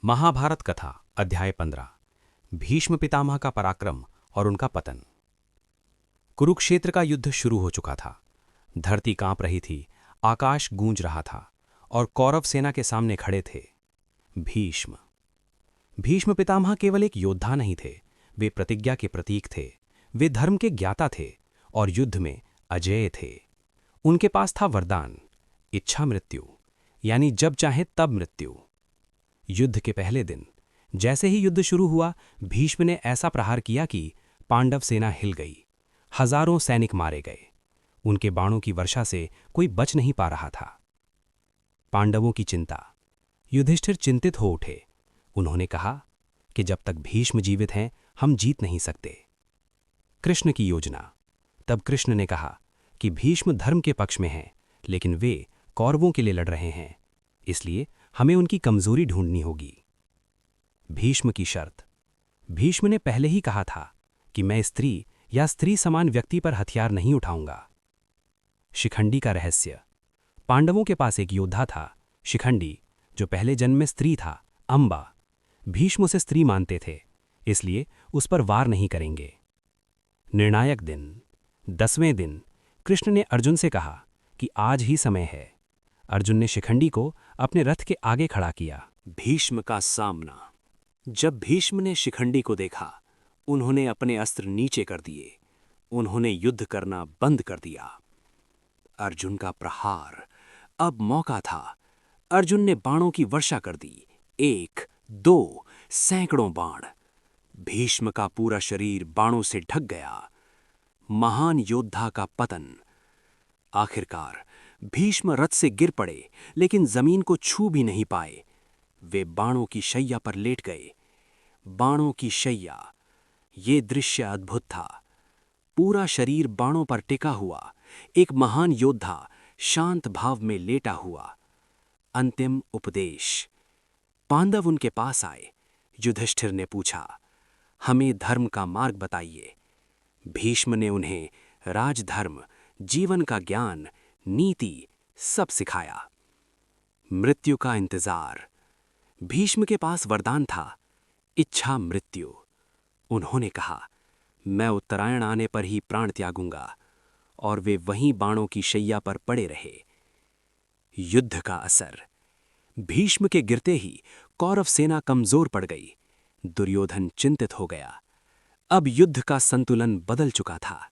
महाभारत कथा अध्याय 15 भीष्म पितामह का पराक्रम और उनका पतन। कुरुक्षेत्र का युद्ध शुरू हो चुका था। धरती कांप रही थी, आकाश गूंज रहा था और कौरव सेना के सामने खड़े थे भीष्म पितामह केवल एक योद्धा नहीं थे, वे प्रतिज्ञा के प्रतीक थे। वे धर्म के ज्ञाता थे और युद्ध में अजेय थे। उनके पास था वरदान, इच्छा मृत्यु, यानी जब चाहे तब मृत्यु। युद्ध के पहले दिन जैसे ही युद्ध शुरू हुआ, भीष्म ने ऐसा प्रहार किया कि पांडव सेना हिल गई। हजारों सैनिक मारे गए। उनके बाणों की वर्षा से कोई बच नहीं पा रहा था। पांडवों की चिंता। युधिष्ठिर चिंतित हो उठे। उन्होंने कहा कि जब तक भीष्म जीवित हैं, हम जीत नहीं सकते। कृष्ण की योजना। तब कृष्ण ने कहा कि भीष्म धर्म के पक्ष में हैं, लेकिन वे कौरवों के लिए लड़ रहे हैं, इसलिए हमें उनकी कमजोरी ढूंढनी होगी। भीष्म की शर्त। भीष्म ने पहले ही कहा था कि मैं स्त्री या स्त्री समान व्यक्ति पर हथियार नहीं उठाऊंगा। शिखंडी का रहस्य। पांडवों के पास एक योद्धा था, शिखंडी, जो पहले जन्म में स्त्री था, अंबा। भीष्म उसे स्त्री मानते थे, इसलिए उस पर वार नहीं करेंगे। निर्णायक दिन। 10वें दिन कृष्ण ने अर्जुन से कहा कि आज ही समय है। अर्जुन ने शिखंडी को अपने रथ के आगे खड़ा किया। भीष्म का सामना। जब भीष्म ने शिखंडी को देखा, उन्होंने अपने अस्त्र नीचे कर दिए। उन्होंने युद्ध करना बंद कर दिया। अर्जुन का प्रहार। अब मौका था। अर्जुन ने बाणों की वर्षा कर दी। 1, 2, सैकड़ों बाण। भीष्म का पूरा शरीर बाणों से ढक गया। महान योद्धा का पतन। आखिरकार भीष्म रथ से गिर पड़े, लेकिन जमीन को छू भी नहीं पाए। वे बाणों की शैया पर लेट गए। बाणों की शैया। ये दृश्य अद्भुत था। पूरा शरीर बाणों पर टिका हुआ, एक महान योद्धा शांत भाव में लेटा हुआ। अंतिम उपदेश। पांडव उनके पास आए। युधिष्ठिर ने पूछा, हमें धर्म का मार्ग बताइए। भीष्म ने उन्हें राजधर्म, जीवन का ज्ञान, नीति सब सिखाया। मृत्यु का इंतजार। भीष्म के पास वरदान था, इच्छा मृत्यु। उन्होंने कहा, मैं उत्तरायण आने पर ही प्राण त्यागूंगा, और वे वहीं बाणों की शैया पर पड़े रहे। युद्ध का असर। भीष्म के गिरते ही कौरव सेना कमजोर पड़ गई। दुर्योधन चिंतित हो गया। अब युद्ध का संतुलन बदल चुका था।